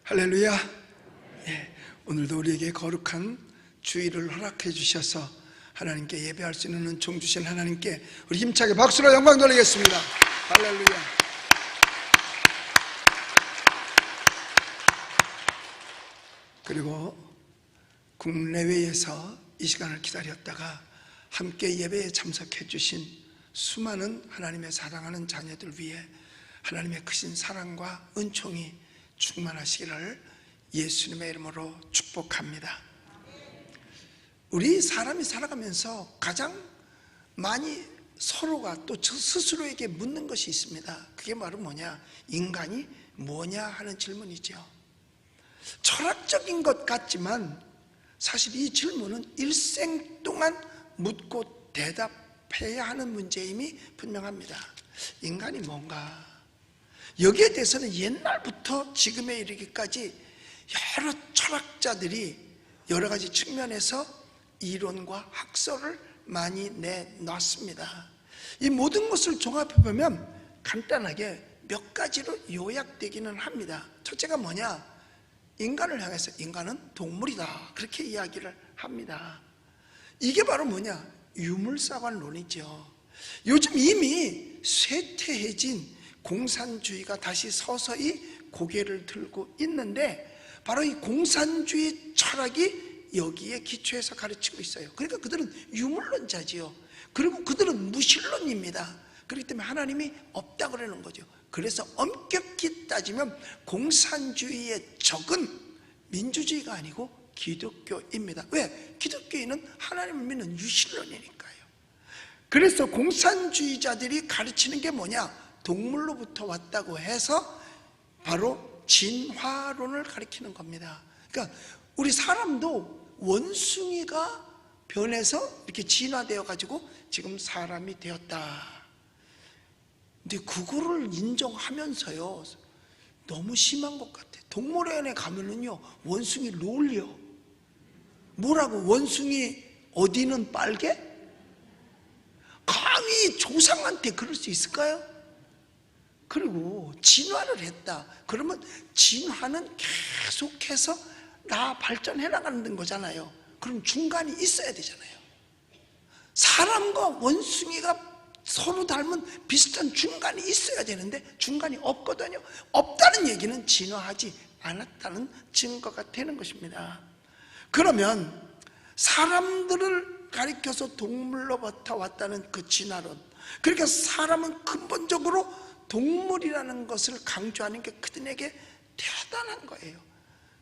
할렐루야. 오늘도 우리에게 거룩한 주일을 허락해 주셔서 하나님께 예배할 수 있는 은총 주신 하나님께 우리 힘차게 박수로 영광 돌리겠습니다. 할렐루야. 그리고 국내외에서 이 시간을 기다렸다가 함께 예배에 참석해 주신 수많은 하나님의 사랑하는 자녀들 위해 하나님의 크신 사랑과 은총이 충만하시기를 예수님의 이름으로 축복합니다. 우리 사람이 살아가면서 가장 많이 서로가 또 스스로에게 묻는 것이 있습니다. 그게 바로 뭐냐? 인간이 뭐냐 하는 질문이죠. 철학적인 것 같지만 사실 이 질문은 일생 동안 묻고 대답해야 하는 문제임이 분명합니다. 인간이 뭔가? 여기에 대해서는 옛날부터 지금에 이르기까지 여러 철학자들이 여러 가지 측면에서 이론과 학설을 많이 내놨습니다. 이 모든 것을 종합해보면 간단하게 몇 가지로 요약되기는 합니다. 첫째가 뭐냐? 인간을 향해서 인간은 동물이다, 그렇게 이야기를 합니다. 이게 바로 뭐냐? 유물사관론이죠. 요즘 이미 쇠퇴해진 공산주의가 다시 서서히 고개를 들고 있는데 바로 이 공산주의 철학이 여기에 기초해서 가르치고 있어요. 그러니까 그들은 유물론자지요. 그리고 그들은 무신론입니다. 그렇기 때문에 하나님이 없다 그러는 거죠. 그래서 엄격히 따지면 공산주의의 적은 민주주의가 아니고 기독교입니다. 왜? 기독교인은 하나님을 믿는 유신론이니까요. 그래서 공산주의자들이 가르치는 게 뭐냐? 동물로부터 왔다고 해서 바로 진화론을 가리키는 겁니다. 그러니까 우리 사람도 원숭이가 변해서 이렇게 진화되어 가지고 지금 사람이 되었다. 근데 그거를 인정하면서요, 너무 심한 것 같아요. 동물원에 가면은요, 원숭이 놀려. 뭐라고? 원숭이 어디는 빨개? 감히 조상한테 그럴 수 있을까요? 그리고 진화를 했다. 그러면 진화는 계속해서 발전해 나가는 거잖아요. 그럼 중간이 있어야 되잖아요. 사람과 원숭이가 서로 닮은 비슷한 중간이 있어야 되는데 중간이 없거든요. 없다는 얘기는 진화하지 않았다는 증거가 되는 것입니다. 그러면 사람들을 가리켜서 동물로부터 왔다는 그 진화론, 그러니까 사람은 근본적으로 동물이라는 것을 강조하는 게 그들에게 대단한 거예요.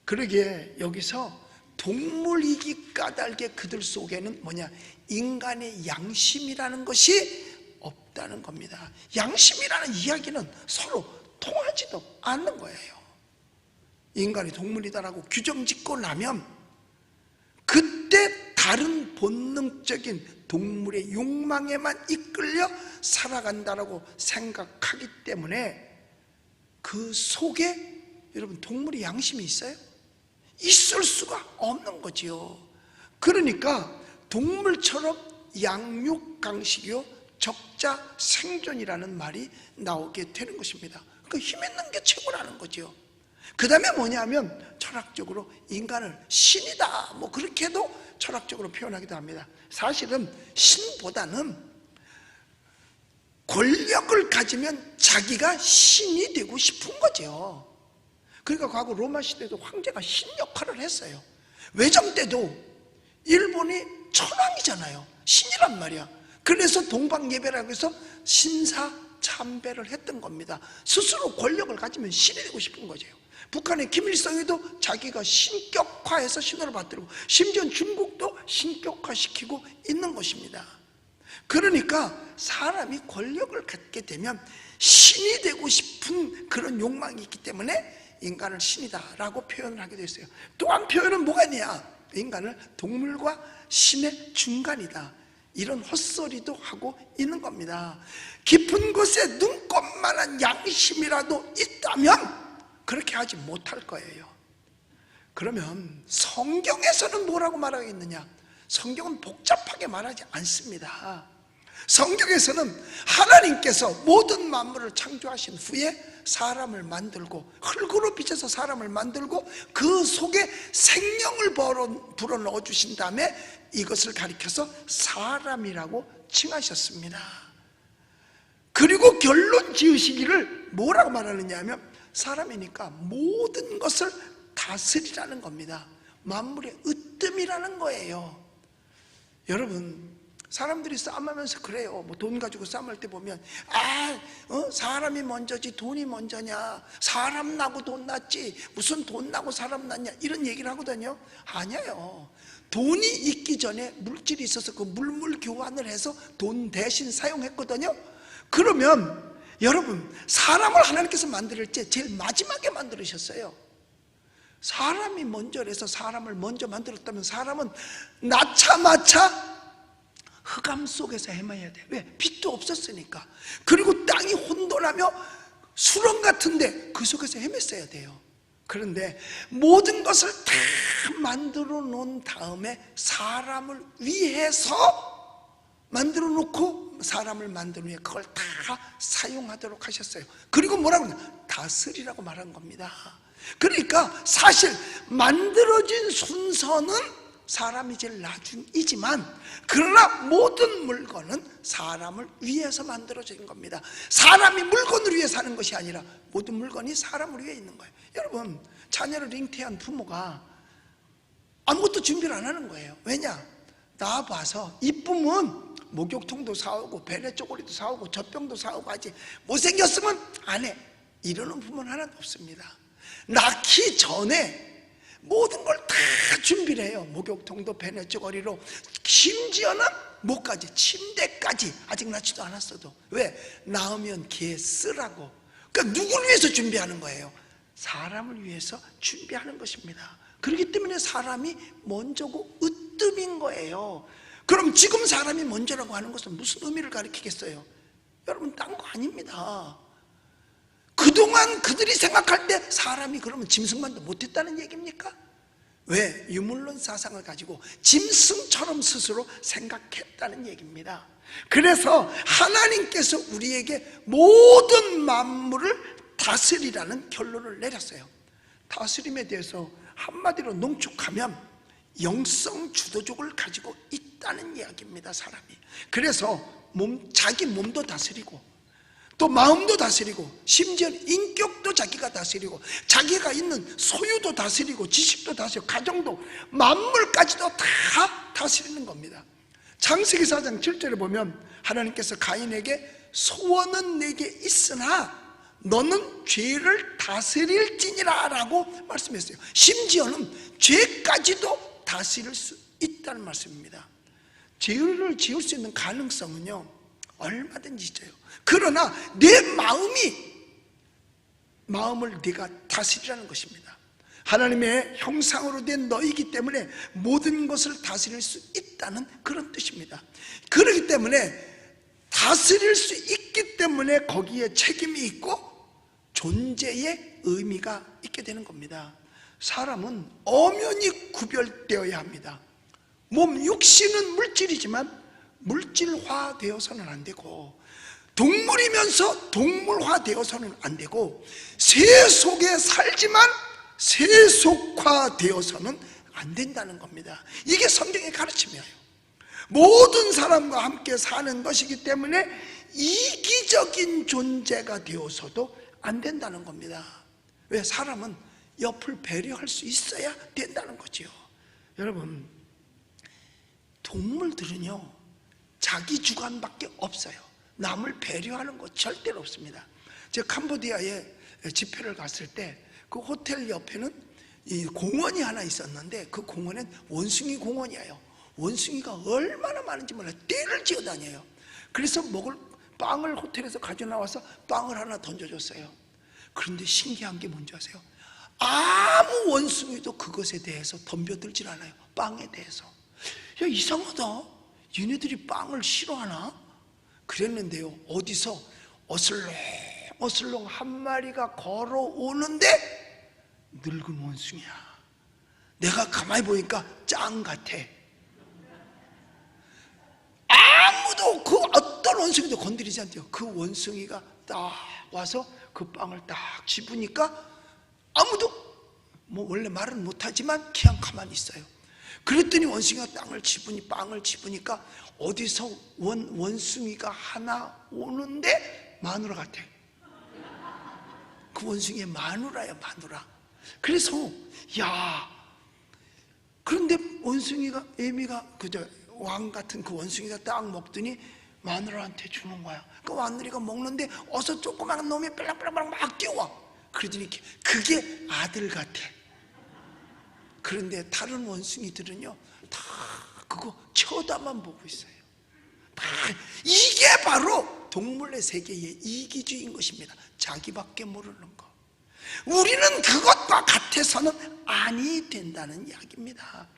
그러기에 여기서 동물이기 까닭에 그들 속에는 뭐냐? 인간의 양심이라는 것이 없다는 겁니다. 양심이라는 이야기는 서로 통하지도 않는 거예요. 인간이 동물이다라고 규정짓고 나면 그때 다른 본능적인 동물의 욕망에만 이끌려 살아간다라고 생각하기 때문에 그 속에 여러분 동물의 양심이 있어요? 있을 수가 없는 거지요. 그러니까 동물처럼 양육강식이요 적자 생존이라는 말이 나오게 되는 것입니다. 그 힘 있는 게 최고라는 거지요. 그 다음에 뭐냐면 철학적으로 인간을 신이다, 뭐 그렇게도 철학적으로 표현하기도 합니다. 사실은 신보다는 권력을 가지면 자기가 신이 되고 싶은 거죠. 그러니까 과거 로마 시대도 황제가 신 역할을 했어요. 외정 때도 일본이 천황이잖아요. 신이란 말이야. 그래서 동방 예배라고 해서 신사 참배를 했던 겁니다. 스스로 권력을 가지면 신이 되고 싶은 거죠. 북한의 김일성이도 자기가 신격화해서 신호를 받들고, 심지어 중국도 신격화시키고 있는 것입니다. 그러니까 사람이 권력을 갖게 되면 신이 되고 싶은 그런 욕망이 있기 때문에 인간을 신이다라고 표현을 하게 됐어요. 또 한 표현은 뭐가 있냐? 인간을 동물과 신의 중간이다, 이런 헛소리도 하고 있는 겁니다. 깊은 곳에 눈꼽만한 양심이라도 있다면 그렇게 하지 못할 거예요. 그러면 성경에서는 뭐라고 말하고 있느냐? 성경은 복잡하게 말하지 않습니다. 성경에서는 하나님께서 모든 만물을 창조하신 후에 사람을 만들고, 흙으로 빚어서 사람을 만들고 그 속에 생명을 불어넣어 주신 다음에 이것을 가리켜서 사람이라고 칭하셨습니다. 그리고 결론 지으시기를 뭐라고 말하느냐 하면, 사람이니까 모든 것을 다스리라는 겁니다. 만물의 으뜸이라는 거예요. 여러분, 사람들이 싸움하면서 그래요. 뭐 돈 가지고 싸움할 때 보면 사람이 먼저지 돈이 먼저냐, 사람 나고 돈 났지 무슨 돈 나고 사람 났냐, 이런 얘기를 하거든요. 아니에요. 돈이 있기 전에 물질이 있어서 그 물물 교환을 해서 돈 대신 사용했거든요. 그러면 여러분, 사람을 하나님께서 만들 때 제일 마지막에 만들으셨어요. 사람이 먼저라서 사람을 먼저 만들었다면 사람은 낳자마자 흑암 속에서 헤매야 돼. 왜? 빛도 없었으니까. 그리고 땅이 혼돈하며 수렁 같은데 그 속에서 헤맸어야 돼요. 그런데 모든 것을 다 만들어 놓은 다음에 사람을 위해서 만들어 놓고 사람을 만든 후에 그걸 다 사용하도록 하셨어요. 그리고 뭐라고 하냐? 다스리라고 말한 겁니다. 그러니까 사실 만들어진 순서는 사람이 제일 나중이지만, 그러나 모든 물건은 사람을 위해서 만들어진 겁니다. 사람이 물건을 위해 사는 것이 아니라 모든 물건이 사람을 위해 있는 거예요. 여러분, 자녀를 잉태한 부모가 아무것도 준비를 안 하는 거예요. 왜냐? 낳아봐서 이쁘면 목욕통도 사오고 베레 쪼고리도 사오고 젖병도 사오고 하지, 못생겼으면 안 해, 이러는 부모는 하나도 없습니다. 낳기 전에 모든 걸 다 준비를 해요. 목욕통도 베네쪼거리로, 심지어는 뭐까지, 침대까지, 아직 낳지도 않았어도. 왜? 낳으면 걔 쓰라고. 그러니까 누구를 위해서 준비하는 거예요? 사람을 위해서 준비하는 것입니다. 그렇기 때문에 사람이 먼저고 으뜸인 거예요. 그럼 지금 사람이 먼저라고 하는 것은 무슨 의미를 가리키겠어요? 여러분, 딴 거 아닙니다. 그동안 그들이 생각할 때 사람이 그러면 짐승만도 못했다는 얘기입니까? 왜? 유물론 사상을 가지고 짐승처럼 스스로 생각했다는 얘기입니다. 그래서 하나님께서 우리에게 모든 만물을 다스리라는 결론을 내렸어요. 다스림에 대해서 한마디로 농축하면 영성 주도적을 가지고 있다는 이야기입니다, 사람이. 그래서 자기 몸도 다스리고 또 마음도 다스리고 심지어 인격도 자기가 다스리고 자기가 있는 소유도 다스리고 지식도 다스리고 가정도 만물까지도 다 다스리는 겁니다. 창세기 4장 7절에 보면 하나님께서 가인에게 소원은 내게 있으나 너는 죄를 다스릴지니라 라고 말씀했어요. 심지어는 죄까지도 다스릴 수 있다는 말씀입니다. 죄를 지을 수 있는 가능성은요 얼마든지 있어요. 그러나 내 마음을 네가 다스리라는 것입니다. 하나님의 형상으로 된 너이기 때문에 모든 것을 다스릴 수 있다는 그런 뜻입니다. 그렇기 때문에 다스릴 수 있기 때문에 거기에 책임이 있고 존재의 의미가 있게 되는 겁니다. 사람은 엄연히 구별되어야 합니다. 몸 육신은 물질이지만 물질화되어서는 안 되고, 동물이면서 동물화되어서는 안 되고, 새 속에 살지만 세속화되어서는 안 된다는 겁니다. 이게 성경의 가르침이에요. 모든 사람과 함께 사는 것이기 때문에 이기적인 존재가 되어서도 안 된다는 겁니다. 왜? 사람은 옆을 배려할 수 있어야 된다는 거지요. 여러분, 동물들은요 자기 주관밖에 없어요. 남을 배려하는 거 절대로 없습니다. 제가 캄보디아에 집회를 갔을 때 그 호텔 옆에는 이 공원이 하나 있었는데 그 공원은 원숭이 공원이에요. 원숭이가 얼마나 많은지 몰라요. 떼를 지어 다녀요. 그래서 먹을 빵을 호텔에서 가져나와서 빵을 하나 던져줬어요. 그런데 신기한 게 뭔지 아세요? 아무 원숭이도 그것에 대해서 덤벼들질 않아요. 빵에 대해서. 야, 이상하다. 얘네들이 빵을 싫어하나? 그랬는데요, 어디서 어슬렁 한 마리가 걸어오는데 늙은 원숭이야. 내가 가만히 보니까 짱 같아. 아무도 그 어떤 원숭이도 건드리지 않대요. 그 원숭이가 딱 와서 그 빵을 딱 집으니까 아무도 원래 말은 못하지만 그냥 가만히 있어요. 그랬더니 원숭이가 빵을 집으니까 어디서 원숭이가 하나 오는데 마누라 같아. 그 원숭이의 마누라야, 마누라. 그래서 그런데 원숭이가, 애미가 왕 같은 그 원숭이가 딱 먹더니 마누라한테 주는 거야. 그 마누라가 먹는데 어서 조그마한 놈이 빨랑빨랑 막 뛰어와. 그러더니 그게 아들 같아. 그런데 다른 원숭이들은요, 다 그거 쳐다만 보고 있어요. 이게 바로 동물의 세계의 이기주의인 것입니다. 자기밖에 모르는 거. 우리는 그것과 같아서는 아니 된다는 이야기입니다.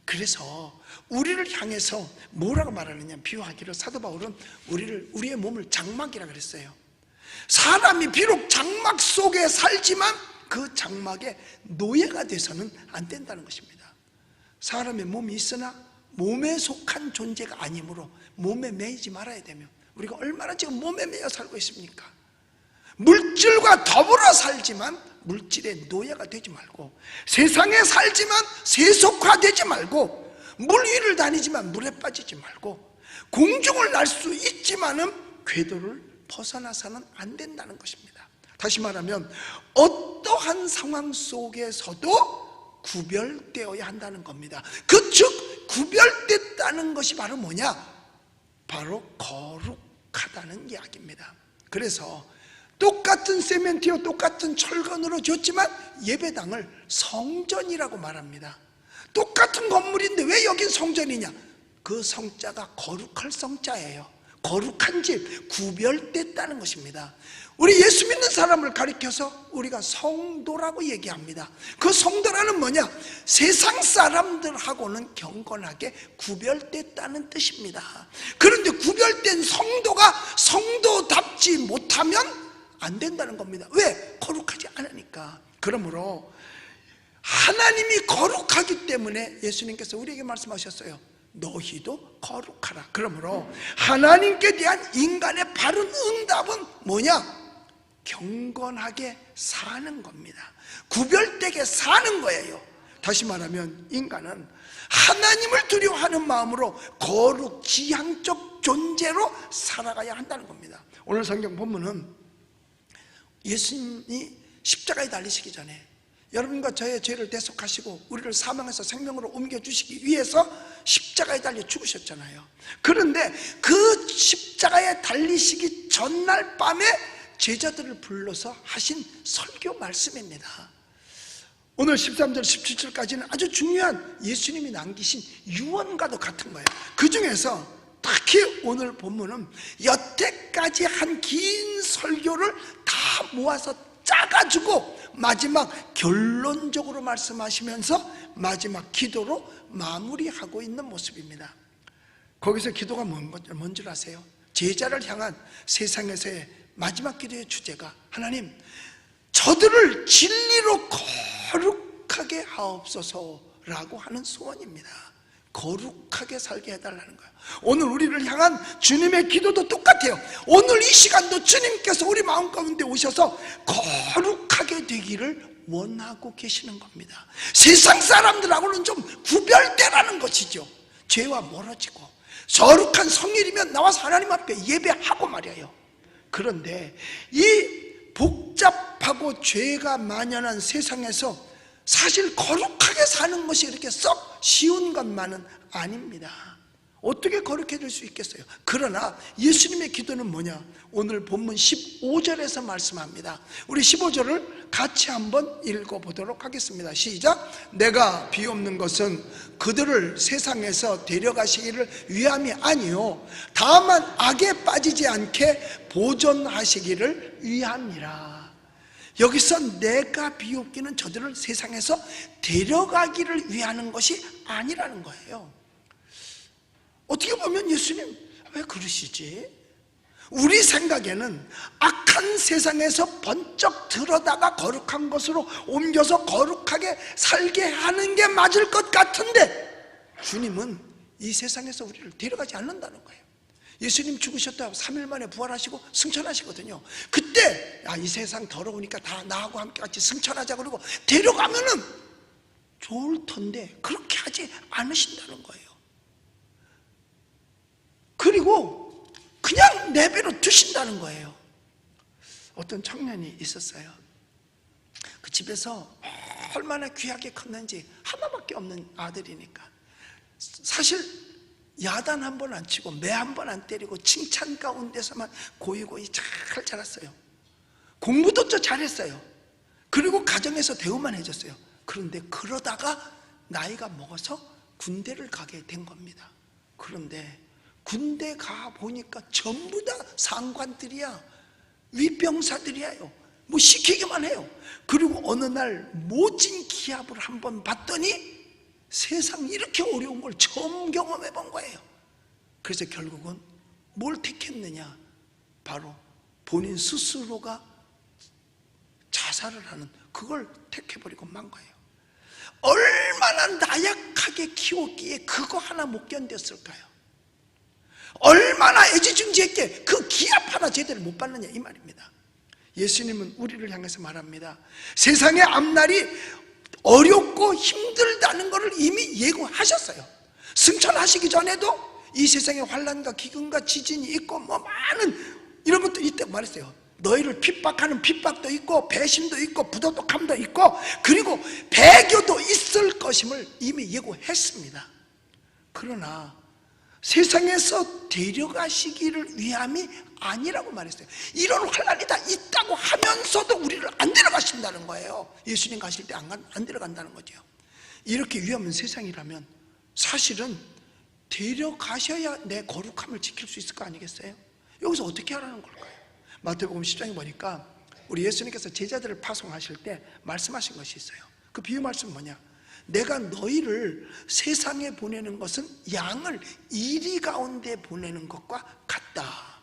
그래서 우리를 향해서 뭐라고 말하느냐, 비유하기로 사도 바울은 우리의 몸을 장막이라 그랬어요. 사람이 비록 장막 속에 살지만 그 장막의 노예가 돼서는 안 된다는 것입니다. 사람의 몸이 있으나 몸에 속한 존재가 아니므로 몸에 매이지 말아야 되며, 우리가 얼마나 지금 몸에 매여 살고 있습니까? 물질과 더불어 살지만 물질의 노예가 되지 말고, 세상에 살지만 세속화되지 말고, 물 위를 다니지만 물에 빠지지 말고, 공중을 날 수 있지만은 궤도를 벗어나서는 안 된다는 것입니다. 다시 말하면 어떠한 상황 속에서도 구별되어야 한다는 겁니다. 즉 구별됐다는 것이 바로 뭐냐? 바로 거룩하다는 이야기입니다. 그래서 똑같은 세멘트와 똑같은 철근으로 줬지만 예배당을 성전이라고 말합니다. 똑같은 건물인데 왜 여긴 성전이냐? 그 성자가 거룩할 성자예요. 거룩한 집, 구별됐다는 것입니다. 우리 예수 믿는 사람을 가리켜서 우리가 성도라고 얘기합니다. 그 성도라는 뭐냐? 세상 사람들하고는 경건하게 구별됐다는 뜻입니다. 그런데 구별된 성도가 성도답지 못하면 안 된다는 겁니다. 왜? 거룩하지 않으니까. 그러므로 하나님이 거룩하기 때문에 예수님께서 우리에게 말씀하셨어요. 너희도 거룩하라. 그러므로 하나님께 대한 인간의 바른 응답은 뭐냐? 경건하게 사는 겁니다. 구별되게 사는 거예요. 다시 말하면 인간은 하나님을 두려워하는 마음으로 거룩 지향적 존재로 살아가야 한다는 겁니다. 오늘 성경 본문은 예수님이 십자가에 달리시기 전에 여러분과 저의 죄를 대속하시고 우리를 사망에서 생명으로 옮겨주시기 위해서 십자가에 달려 죽으셨잖아요. 그런데 그 십자가에 달리시기 전날 밤에 제자들을 불러서 하신 설교 말씀입니다. 오늘 13절 17절까지는 아주 중요한 예수님이 남기신 유언과도 같은 거예요. 그 중에서 특히 오늘 본문은 여태까지 한 긴 설교를 다 모아서 짜가지고 마지막 결론적으로 말씀하시면서 마지막 기도로 마무리하고 있는 모습입니다. 거기서 기도가 뭔 줄 아세요? 제자를 향한 세상에서의 마지막 기도의 주제가, 하나님 저들을 진리로 거룩하게 하옵소서라고 하는 소원입니다. 거룩하게 살게 해달라는 거예요. 오늘 우리를 향한 주님의 기도도 똑같아요. 오늘 이 시간도 주님께서 우리 마음 가운데 오셔서 거룩하게 되기를 원하고 계시는 겁니다. 세상 사람들하고는 좀 구별되라는 것이죠. 죄와 멀어지고 거룩한 성일이면 나와서 하나님 앞에 예배하고 말이에요. 그런데 이 복잡하고 죄가 만연한 세상에서 사실 거룩하게 사는 것이 이렇게 썩 쉬운 것만은 아닙니다. 어떻게 거룩해질 수 있겠어요? 그러나 예수님의 기도는 뭐냐? 오늘 본문 15절에서 말씀합니다. 우리 15절을 같이 한번 읽어보도록 하겠습니다. 시작. 내가 비옵는 것은 그들을 세상에서 데려가시기를 위함이 아니요 다만 악에 빠지지 않게 보존하시기를 위함이라. 여기서 내가 비옵기는 저들을 세상에서 데려가기를 위하는 것이 아니라는 거예요. 어떻게 보면 예수님 왜 그러시지? 우리 생각에는 악한 세상에서 번쩍 들어다가 거룩한 것으로 옮겨서 거룩하게 살게 하는 게 맞을 것 같은데 주님은 이 세상에서 우리를 데려가지 않는다는 거예요. 예수님 죽으셨다 3일 만에 부활하시고 승천하시거든요. 그때 이 세상 더러우니까 다 나하고 함께 같이 승천하자 그러고 데려가면은 좋을 텐데 그렇게 하지 않으신다는 거예요. 그리고 그냥 내버려 두신다는 거예요. 어떤 청년이 있었어요. 그 집에서 얼마나 귀하게 컸는지, 하나밖에 없는 아들이니까 사실 야단 한 번 안 치고 매 한 번 안 때리고 칭찬 가운데서만 고이고이 잘 자랐어요. 공부도 또 잘했어요. 그리고 가정에서 대우만 해줬어요. 그런데 그러다가 나이가 먹어서 군대를 가게 된 겁니다. 그런데 군대 가 보니까 전부 다 상관들이야, 위병사들이에요. 뭐 시키기만 해요. 그리고 어느 날 모진 기합을 한번 봤더니 세상 이렇게 어려운 걸 처음 경험해 본 거예요. 그래서 결국은 뭘 택했느냐? 바로 본인 스스로가 자살을 하는, 그걸 택해버리고 만 거예요. 얼마나 나약하게 키웠기에 그거 하나 못 견뎠을까요? 얼마나 애지중지했기에 그 기합 하나 제대로 못 받느냐, 이 말입니다. 예수님은 우리를 향해서 말합니다. 세상의 앞날이 어렵고 힘들다는 것을 이미 예고하셨어요. 승천하시기 전에도 이 세상에 환난과 기근과 지진이 있고 뭐 많은 이런 것도 있다고 말했어요. 너희를 핍박하는 핍박도 있고 배신도 있고 부도덕함도 있고 그리고 배교도 있을 것임을 이미 예고했습니다. 그러나 세상에서 데려가시기를 위함이 아니라고 말했어요. 이런 환난이 다 있다고 하면서도 우리를 안 데려가신다는 거예요. 예수님 가실 때 안 데려간다는 거죠. 이렇게 위험한 세상이라면 사실은 데려가셔야 내 거룩함을 지킬 수 있을 거 아니겠어요? 여기서 어떻게 하라는 걸까요? 마태복음 10장에 보니까 우리 예수님께서 제자들을 파송하실 때 말씀하신 것이 있어요. 그 비유 말씀은 뭐냐? 내가 너희를 세상에 보내는 것은 양을 이리 가운데 보내는 것과 같다.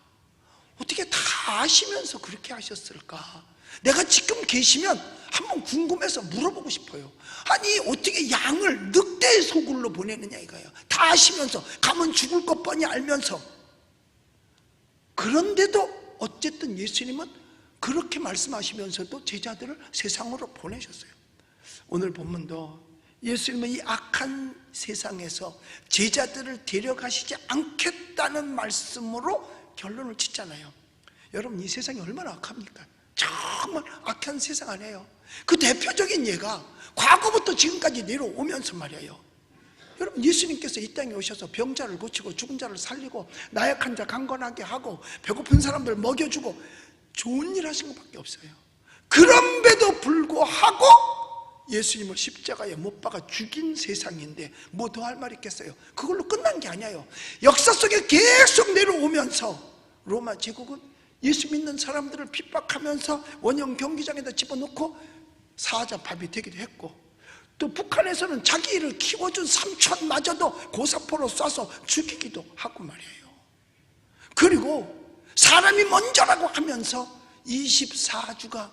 어떻게 다 아시면서 그렇게 하셨을까? 내가 지금 계시면 한번 궁금해서 물어보고 싶어요. 아니 어떻게 양을 늑대의 소굴로 보내느냐 이거예요. 다 아시면서, 가면 죽을 것 뻔히 알면서. 그런데도 어쨌든 예수님은 그렇게 말씀하시면서도 제자들을 세상으로 보내셨어요. 오늘 본문도 예수님은 이 악한 세상에서 제자들을 데려가시지 않겠다는 말씀으로 결론을 짓잖아요. 여러분, 이 세상이 얼마나 악합니까? 정말 악한 세상 아니에요. 그 대표적인 예가 과거부터 지금까지 내려오면서 말이에요. 여러분, 예수님께서 이 땅에 오셔서 병자를 고치고 죽은 자를 살리고 나약한 자 강건하게 하고 배고픈 사람들 먹여주고 좋은 일 하신 것밖에 없어요. 그럼에도 불구하고 예수님을 십자가에 못 박아 죽인 세상인데 뭐 더 할 말 있겠어요? 그걸로 끝난 게 아니에요. 역사 속에 계속 내려오면서 로마 제국은 예수 믿는 사람들을 핍박하면서 원형 경기장에다 집어넣고 사자밥이 되기도 했고, 또 북한에서는 자기를 키워준 삼촌마저도 고사포로 쏴서 죽이기도 하고 말이에요. 그리고 사람이 먼저라고 하면서 24주가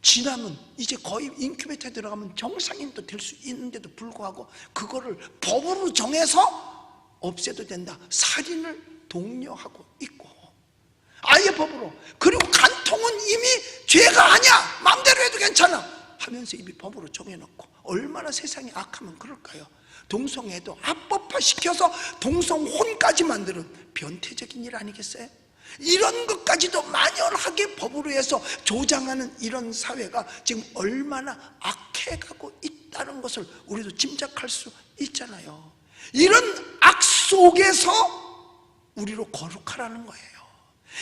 지나면 이제 거의 인큐베이터에 들어가면 정상인도 될 수 있는데도 불구하고 그거를 법으로 정해서 없애도 된다, 살인을 독려하고 있고, 아예 법으로. 그리고 간통은 이미 죄가 아니야, 마음대로 해도 괜찮아 하면서 이미 법으로 정해놓고. 얼마나 세상이 악하면 그럴까요? 동성애도 합법화시켜서 동성혼까지 만드는 변태적인 일 아니겠어요? 이런 것까지도 만연하게 법으로 해서 조장하는 이런 사회가 지금 얼마나 악해가고 있다는 것을 우리도 짐작할 수 있잖아요. 이런 악 속에서 우리로 거룩하라는 거예요.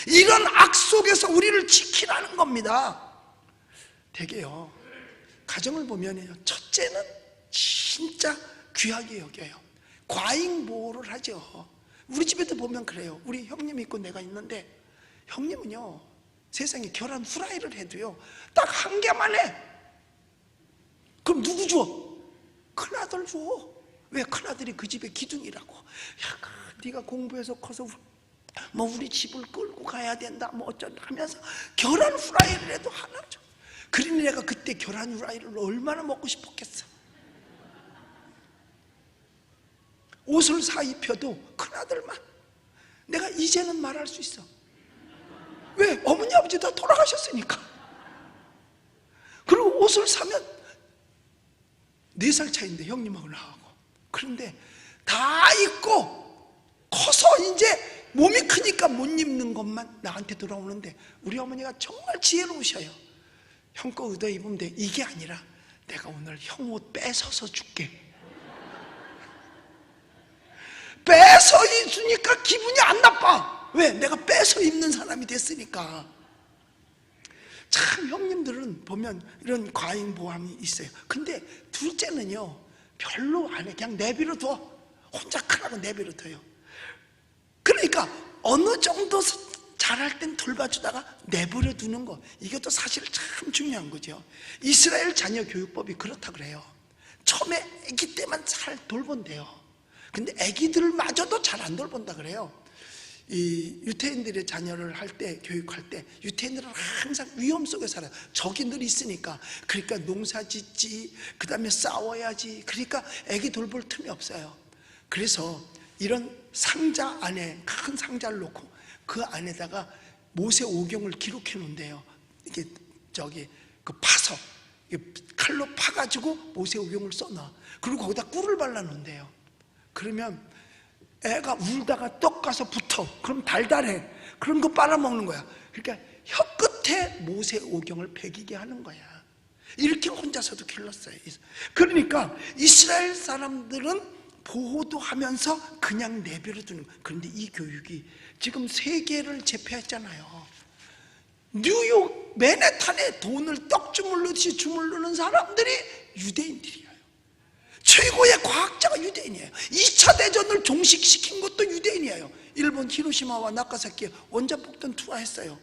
이런 악 속에서 우리를 지키라는 겁니다. 되게요, 가정을 보면요, 첫째는 진짜 귀하게 여겨요. 과잉보호를 하죠. 우리 집에도 보면 그래요. 우리 형님이 있고 내가 있는데, 형님은요 세상에 계란 후라이를 해도요 딱 한 개만 해. 그럼 누구 줘? 큰아들 줘. 왜? 큰아들이 그 집의 기둥이라고. 야, 네가 공부해서 커서 뭐 우리 집을 끌고 가야 된다 뭐 어쩌다 하면서 계란 후라이를 해도 하나 줘. 그러니 내가 그때 계란 후라이를 얼마나 먹고 싶었겠어. 옷을 사 입혀도 큰아들만. 내가 이제는 말할 수 있어. 왜? 어머니 아버지 다 돌아가셨으니까. 그리고 옷을 사면 4살 차이인데 형님하고 나하고. 그런데 다 입고 커서 이제 몸이 크니까 못 입는 것만 나한테 돌아오는데 우리 어머니가 정말 지혜로우셔요. 형 거 얻어 입으면 돼. 이게 아니라 내가 오늘 형 옷 뺏어서 줄게. 뺏어 입으니까 기분이 안 나빠. 왜? 내가 뺏어 입는 사람이 됐으니까. 참 형님들은 보면 이런 과잉보함이 있어요. 근데 둘째는요 별로 안 해. 그냥 내버려 둬. 혼자 크라고 내버려 둬요. 그러니까 어느 정도 잘할 땐 돌봐주다가 내버려 두는 거, 이것도 사실 참 중요한 거죠. 이스라엘 자녀 교육법이 그렇다 그래요. 처음에 아기 때만 잘 돌본대요. 근데 아기들마저도 잘 안 돌본다 그래요. 이 유태인들의 자녀를 할 때, 교육할 때 유태인들은 항상 위험 속에 살아요. 적이 늘 있으니까. 그러니까 농사 짓지, 그 다음에 싸워야지. 그러니까 아기 돌볼 틈이 없어요. 그래서 이런 상자 안에 큰 상자를 놓고 그 안에다가 모세 오경을 기록해 놓은대요. 이게 파서 칼로 파가지고 모세 오경을 써놔. 그리고 거기다 꿀을 발라 놓은대요. 그러면 애가 울다가 떡 가서 붙어. 그럼 달달해. 그런 거 빨아먹는 거야. 그러니까 혀끝에 모세 오경을 배기게 하는 거야. 이렇게 혼자서도 길렀어요. 그러니까 이스라엘 사람들은 보호도 하면서 그냥 내버려 두는 거예요. 그런데 이 교육이 지금 세계를 제패했잖아요. 뉴욕 맨해탄에 돈을 떡 주물르듯이 주물르는 사람들이 유대인들이에요. 최고의 과학자가 유대인이에요. 2차 대전을 종식시킨 것도 유대인이에요. 일본 히로시마와 나가사키에 원자폭탄 투하했어요.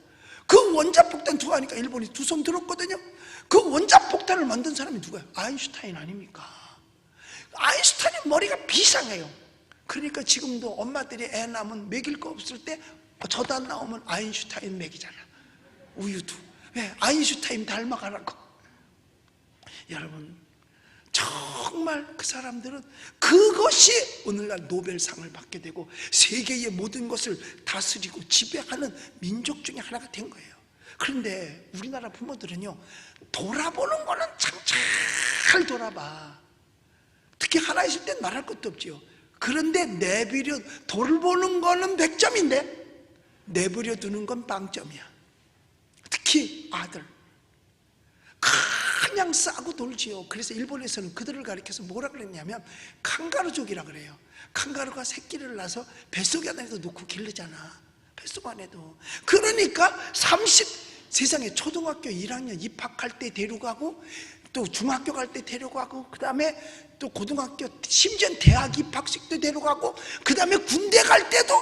그 원자폭탄 투하하니까 일본이 두 손 들었거든요. 그 원자폭탄을 만든 사람이 누구예요? 아인슈타인 아닙니까? 아인슈타인의 머리가 비상해요. 그러니까 지금도 엄마들이 애 낳으면 먹일 거 없을 때 저다 나오면 아인슈타인 먹이잖아. 우유도. 왜? 아인슈타인 닮아가라고. 여러분, 정말 그 사람들은 그것이 오늘날 노벨상을 받게 되고 세계의 모든 것을 다스리고 지배하는 민족 중에 하나가 된 거예요. 그런데 우리나라 부모들은요, 돌아보는 거는 참 잘 돌아봐. 특히 하나 있을 땐 말할 것도 없지요. 그런데 내버려 돌보는 거는 100점인데 내버려 두는 건 0점이야. 특히 아들 그냥 싸고 돌지요. 그래서 일본에서는 그들을 가리켜서 뭐라 그랬냐면 칸가루족이라 그래요. 칸가루가 새끼를 낳아서 뱃속 안에도 놓고 기르잖아. 뱃속 안에도. 그러니까 세상에 초등학교 1학년 입학할 때 데려가고 또 중학교 갈 때 데려가고 그 다음에 또 고등학교 심지어 대학 입학식 때 데려가고 그 다음에 군대 갈 때도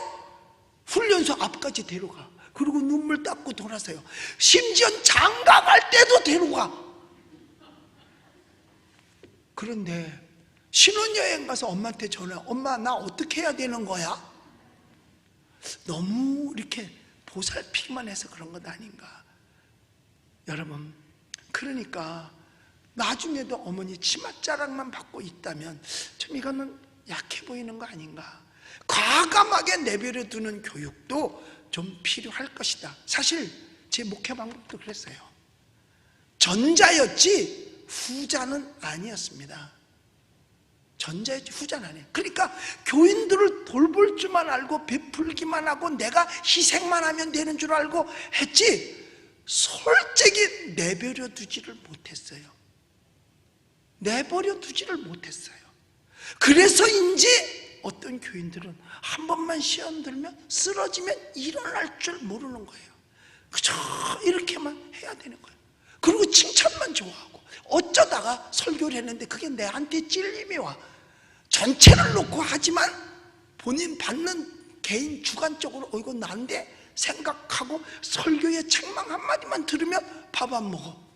훈련소 앞까지 데려가. 그리고 눈물 닦고 돌아서요. 심지어 장가 갈 때도 데려가. 그런데 신혼여행 가서 엄마한테 전화, 엄마 나 어떻게 해야 되는 거야? 너무 이렇게 보살피기만 해서 그런 것 아닌가. 여러분, 그러니까 나중에도 어머니 치맛자락만 받고 있다면 좀 이거는 약해 보이는 거 아닌가. 과감하게 내버려 두는 교육도 좀 필요할 것이다. 사실 제 목회 방법도 그랬어요. 전자였지 후자는 아니었습니다. 전자였지 후자는 아니에요. 그러니까 교인들을 돌볼 줄만 알고 베풀기만 하고 내가 희생만 하면 되는 줄 알고 했지 솔직히 내버려 두지를 못했어요. 내버려 두지를 못했어요. 그래서인지 어떤 교인들은 한 번만 시험 들면 쓰러지면 일어날 줄 모르는 거예요. 그저 이렇게만 해야 되는 거예요. 그리고 칭찬만 좋아하고 어쩌다가 설교를 했는데 그게 내한테 찔림이 와. 전체를 놓고 하지만 본인 받는 개인 주관적으로 이거 난데 생각하고 설교의 책망 한마디만 들으면 밥 안 먹어.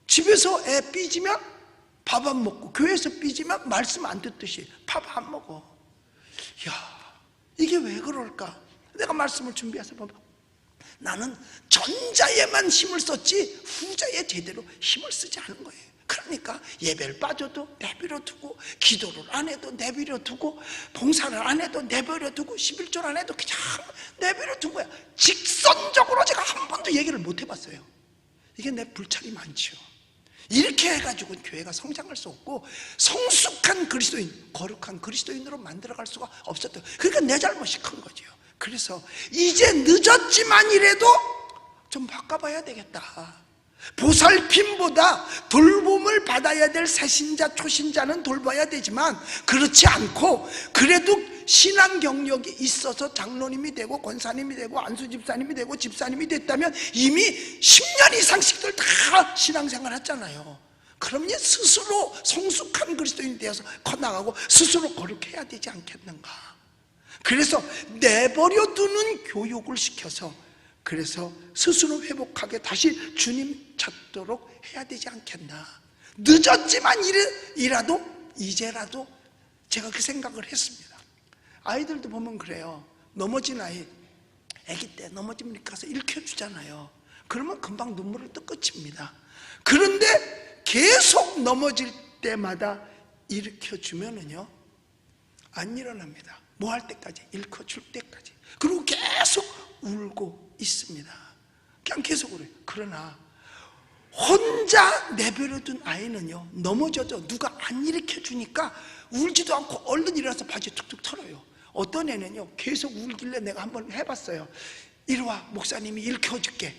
집에서 애 삐지면 밥 안 먹고 교회에서 삐지면 말씀 안 듣듯이 밥 안 먹어. 야, 이게 왜 그럴까? 내가 말씀을 준비해서 보면 나는 전자에만 힘을 썼지 후자에 제대로 힘을 쓰지 않은 거예요. 그러니까 예배를 빠져도 내버려 두고, 기도를 안 해도 내버려 두고, 봉사를 안 해도 내버려 두고, 11조를 안 해도 그냥 내버려 둔 거야. 직선적으로 제가 한 번도 얘기를 못 해봤어요. 이게 내 불찰이 많죠. 이렇게 해가지고 교회가 성장할 수 없고, 성숙한 그리스도인, 거룩한 그리스도인으로 만들어갈 수가 없었던, 그러니까 내 잘못이 큰 거죠. 그래서 이제 늦었지만 이래도 좀 바꿔봐야 되겠다. 보살핌보다 돌봄을 받아야 될 새신자, 초신자는 돌봐야 되지만, 그렇지 않고 그래도 신앙 경력이 있어서 장로님이 되고 권사님이 되고 안수집사님이 되고 집사님이 됐다면 이미 10년 이상씩들 다 신앙생활 했잖아요. 그럼 이제 스스로 성숙한 그리스도인이 되어서 커나가고 스스로 거룩해야 되지 않겠는가. 그래서 내버려 두는 교육을 시켜서, 그래서 스스로 회복하게 다시 주님 찾도록 해야 되지 않겠나. 늦었지만 이제라도 제가 그 생각을 했습니다. 아이들도 보면 그래요. 넘어진 아이, 아기 때 넘어지면 가서 일으켜주잖아요. 그러면 금방 눈물을 또 끝입니다. 그런데 계속 넘어질 때마다 일으켜주면은요, 안 일어납니다. 뭐 할 때까지? 일으켜줄 때까지. 그리고 계속 울고 있습니다. 그냥 계속 울어요. 그러나 혼자 내버려둔 아이는요, 넘어져도 누가 안 일으켜주니까 울지도 않고 얼른 일어나서 바지 툭툭 털어요. 어떤 애는요, 계속 울길래 내가 한번 해봤어요. 이리 와, 목사님이 일으켜줄게.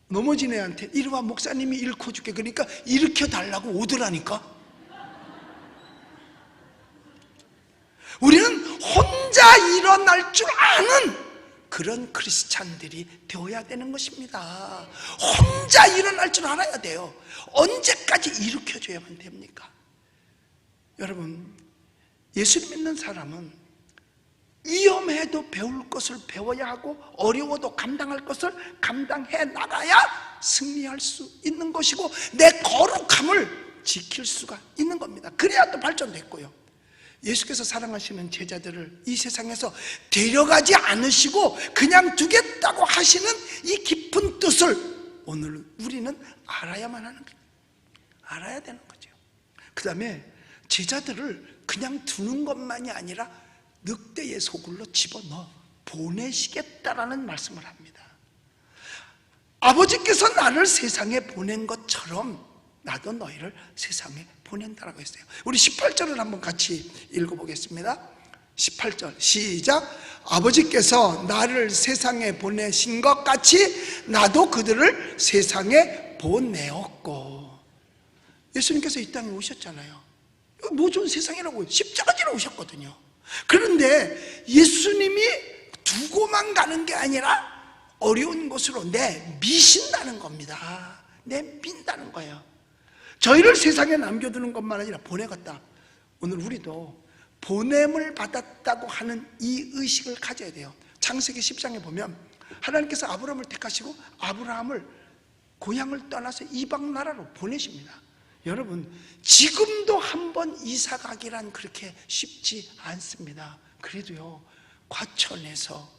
넘어진 애한테 이리 와, 목사님이 일으켜줄게. 그러니까 일으켜달라고 오더라니까. 우리는 혼자 일어날 줄 아는 그런 크리스찬들이 되어야 되는 것입니다. 혼자 일어날 줄 알아야 돼요. 언제까지 일으켜줘야만 됩니까? 여러분, 예수 믿는 사람은 위험해도 배울 것을 배워야 하고, 어려워도 감당할 것을 감당해 나가야 승리할 수 있는 것이고, 내 거룩함을 지킬 수가 있는 겁니다. 그래야 또 발전됐고요. 예수께서 사랑하시는 제자들을 이 세상에서 데려가지 않으시고 그냥 두겠다고 하시는 이 깊은 뜻을 오늘 우리는 알아야만 하는 거예요. 알아야 되는 거죠. 그 다음에 제자들을 그냥 두는 것만이 아니라 늑대의 소굴로 집어넣어 보내시겠다라는 말씀을 합니다. 아버지께서 나를 세상에 보낸 것처럼 나도 너희를 세상에 보낸다라고 했어요. 우리 18절을 한번 같이 읽어보겠습니다. 18절 시작. 아버지께서 나를 세상에 보내신 것 같이 나도 그들을 세상에 보내었고. 예수님께서 이 땅에 오셨잖아요. 뭐 좋은 세상이라고 십자가지로 오셨거든요. 그런데 예수님이 두고만 가는 게 아니라 어려운 곳으로 내미신다는 겁니다. 내민다는 거예요. 저희를 세상에 남겨두는 것만 아니라 보내겠다. 오늘 우리도 보냄을 받았다고 하는 이 의식을 가져야 돼요. 창세기 10장에 보면 하나님께서 아브라함을 택하시고 아브라함을 고향을 떠나서 이방 나라로 보내십니다. 여러분, 지금도 한번 이사 가기란 그렇게 쉽지 않습니다. 그래도요, 과천에서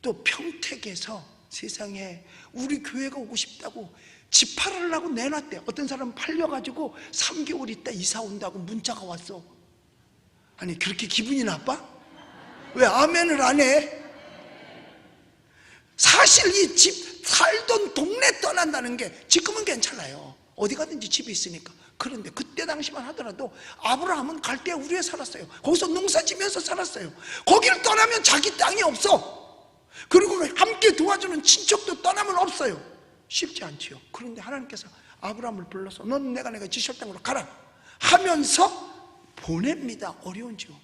또 평택에서 세상에 우리 교회가 오고 싶다고 집 팔으려고 내놨대. 어떤 사람은 팔려가지고 3개월 있다 이사 온다고 문자가 왔어. 아니, 그렇게 기분이 나빠? 왜 아멘을 안 해? 사실 이 집 살던 동네 떠난다는 게 지금은 괜찮아요. 어디 가든지 집이 있으니까. 그런데 그때 당시만 하더라도 아브라함은 갈대아 우리에 살았어요. 거기서 농사 지면서 살았어요. 거기를 떠나면 자기 땅이 없어. 그리고 함께 도와주는 친척도 떠나면 없어요. 쉽지 않지요. 그런데 하나님께서 아브라함을 불러서 넌 내가 지시할 땅으로 가라 하면서 보냅니다. 어려운지요.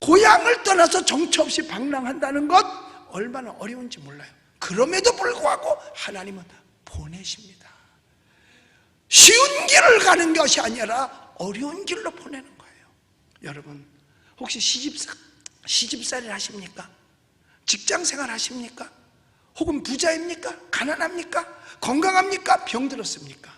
고향을 떠나서 정처 없이 방랑한다는 것 얼마나 어려운지 몰라요. 그럼에도 불구하고 하나님은 보내십니다. 쉬운 길을 가는 것이 아니라 어려운 길로 보내는 거예요. 여러분, 혹시 시집살이를 하십니까? 직장생활 하십니까? 혹은 부자입니까? 가난합니까? 건강합니까? 병들었습니까?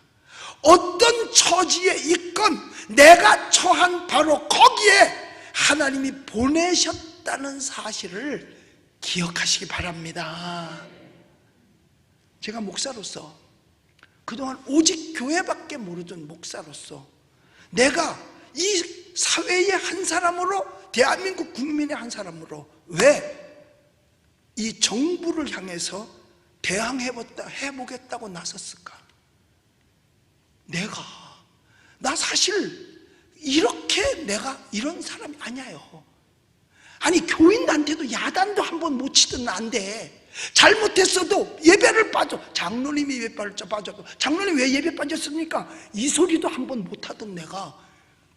어떤 처지에 있건 내가 처한 바로 거기에 하나님이 보내셨다는 사실을 기억하시기 바랍니다. 제가 목사로서 그동안 오직 교회밖에 모르던 목사로서 내가 이 사회의 한 사람으로, 대한민국 국민의 한 사람으로 왜 이 정부를 향해서 대항해보겠다고 나섰을까? 나 사실 내가 이런 사람이 아니에요. 아니, 교인한테도 야단도 한번 못 치든 안 돼. 잘못했어도 예배를 빠져. 장로님이 예배 빠져도, 장로님 왜 예배 빠졌습니까? 이 소리도 한번 못하던 내가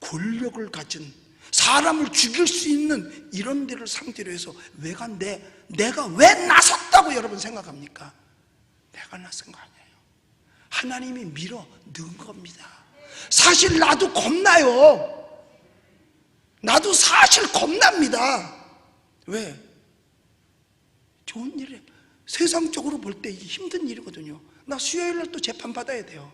권력을 가진, 사람을 죽일 수 있는 이런 데를 상대로 해서 내가 왜 나섰다고 여러분 생각합니까? 내가 나선 거 아니에요. 하나님이 밀어 넣은 겁니다. 사실 나도 겁나요. 나도 사실 겁납니다. 왜? 좋은 일에, 세상적으로 볼 때 힘든 일이거든요. 나 수요일날 또 재판받아야 돼요.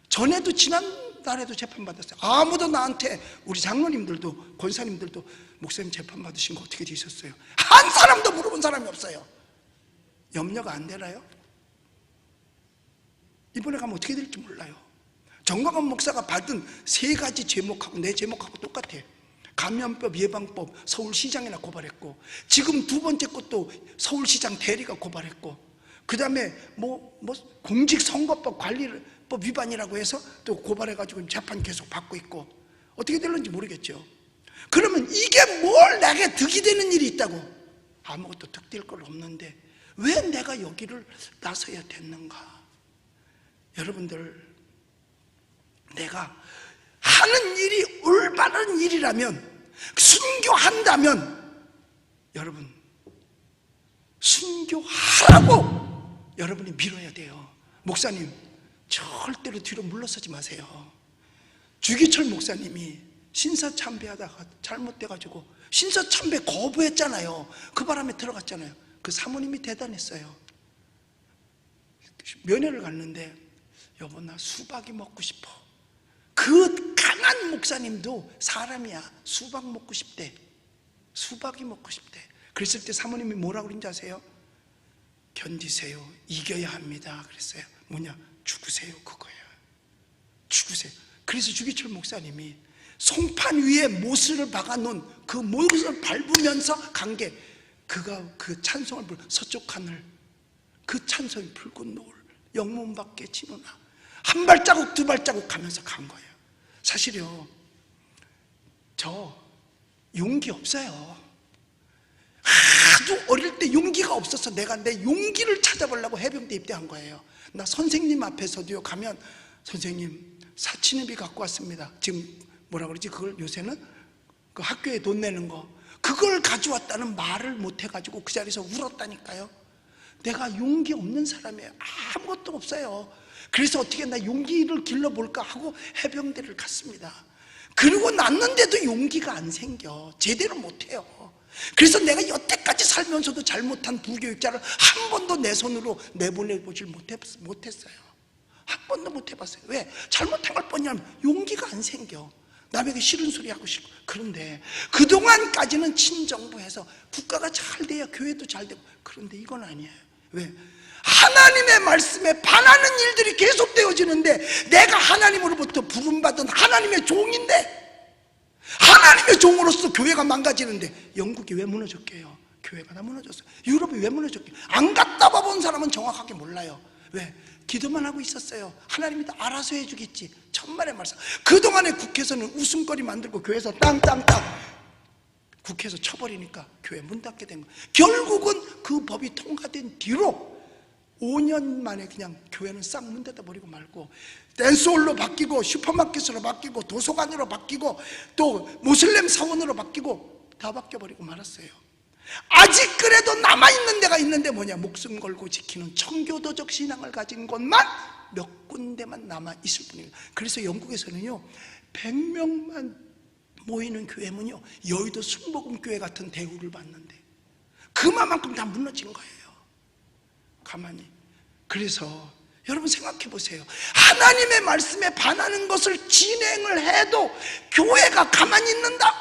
전에도, 지난달에도 재판받았어요. 아무도 나한테, 우리 장로님들도 권사님들도 목사님 재판받으신 거 어떻게 되셨어요? 한 사람도 물어본 사람이 없어요. 염려가 안 되나요? 이번에 가면 어떻게 될지 몰라요. 정광훈 목사가 받은 3가지 제목하고 내 제목하고 똑같아. 감염법 예방법 서울시장이나 고발했고, 지금 2번째 것도 서울시장 대리가 고발했고, 그 다음에 공직선거법 관리법 위반이라고 해서 또 고발해가지고 재판 계속 받고 있고, 어떻게 될는지 모르겠죠. 그러면 이게 뭘 내게 득이 되는 일이 있다고? 아무것도 득될 건 없는데 왜 내가 여기를 나서야 됐는가? 여러분들, 내가 하는 일이 올바른 일이라면, 순교한다면, 여러분 순교하라고 여러분이 밀어야 돼요. 목사님 절대로 뒤로 물러서지 마세요. 주기철 목사님이 신사참배하다가 잘못돼가지고 신사참배 거부했잖아요. 그 바람에 들어갔잖아요. 그 사모님이 대단했어요. 면회를 갔는데, 여보 나 수박이 먹고 싶어. 그 강한 목사님도 사람이야. 수박 먹고 싶대. 수박이 먹고 싶대. 그랬을 때 사모님이 뭐라고 그런지 아세요? 견디세요. 이겨야 합니다. 그랬어요. 뭐냐? 죽으세요. 그거예요. 죽으세요. 그래서 주기철 목사님이 송판 위에 못을 박아놓은 그 못을 밟으면서 간 게, 그가 그 찬송을 부르 서쪽 하늘, 그 찬송이 붉은 노을 영문 밖에 지노나, 한 발자국 두 발자국 가면서 간 거예요. 사실요, 저 용기 없어요. 아주 어릴 때 용기가 없어서 내가 내 용기를 찾아보려고 해병대 입대한 거예요. 나 선생님 앞에서도요, 가면 선생님 사치내비 갖고 왔습니다. 지금 뭐라 그러지? 그걸 요새는 그 학교에 돈 내는 거, 그걸 가져왔다는 말을 못 해가지고 그 자리에서 울었다니까요. 내가 용기 없는 사람이에요. 아무것도 없어요. 그래서 어떻게 나 용기를 길러볼까 하고 해병대를 갔습니다. 그리고 났는데도 용기가 안 생겨. 제대로 못해요. 그래서 내가 여태까지 살면서도 잘못한 부교육자를 한 번도 내 손으로 내보내보질 못했어요. 한 번도 못 해봤어요. 왜? 잘못한 걸 뻔히하면 용기가 안 생겨. 남에게 싫은 소리 하고 싶고. 그런데 그동안까지는 친정부에서 국가가 잘 돼야 교회도 잘 되고, 그런데 이건 아니에요. 왜? 하나님의 말씀에 반하는 일들이 계속되어지는데, 내가 하나님으로부터 부름받은 하나님의 종인데, 하나님의 종으로서 교회가 망가지는데, 영국이 왜 무너졌게요? 교회가 다 무너졌어요. 유럽이 왜 무너졌게요? 안 갔다 봐본 사람은 정확하게 몰라요. 왜? 기도만 하고 있었어요. 하나님이 다 알아서 해주겠지. 천만의 말씀. 그동안에 국회에서는 웃음거리 만들고 교회에서 땅땅땅 국회에서 쳐버리니까 교회 문 닫게 된 거예요. 결국은 그 법이 통과된 뒤로 5년 만에 그냥 교회는 싹 문 닫아 버리고 말고, 댄스홀로 바뀌고 슈퍼마켓으로 바뀌고 도서관으로 바뀌고 또 모슬렘 사원으로 바뀌고 다 바뀌어버리고 말았어요. 아직 그래도 남아있는 데가 있는데 뭐냐? 목숨 걸고 지키는 청교도적 신앙을 가진 곳만 몇 군데만 남아있을 뿐입니다. 그래서 영국에서는요, 100명만 모이는 교회면요, 여의도 순복음교회 같은 대우를 받는데, 그만큼 다 무너진 거예요. 가만히. 그래서 여러분 생각해 보세요. 하나님의 말씀에 반하는 것을 진행을 해도 교회가 가만히 있는다?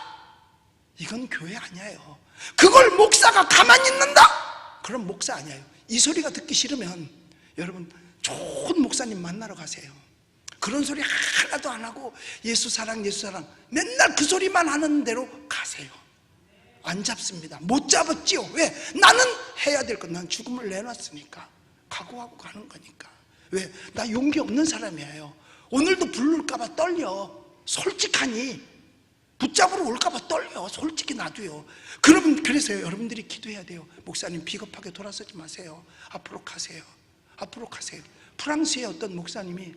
이건 교회 아니에요. 그걸 목사가 가만히 있는다? 그럼 목사 아니에요. 이 소리가 듣기 싫으면 여러분 좋은 목사님 만나러 가세요. 그런 소리 하나도 안 하고 예수 사랑 예수 사랑 맨날 그 소리만 하는 대로 가세요. 안 잡습니다. 못 잡았지요. 왜? 나는 해야 될 것, 난 죽음을 내놨으니까 각오하고 가는 거니까. 왜? 나 용기 없는 사람이에요. 오늘도 부를까봐 떨려. 솔직하니 붙잡으러 올까봐 떨려. 솔직히 나도요. 그래서요, 여러분들이 기도해야 돼요. 목사님 비겁하게 돌아서지 마세요. 앞으로 가세요. 앞으로 가세요. 프랑스의 어떤 목사님이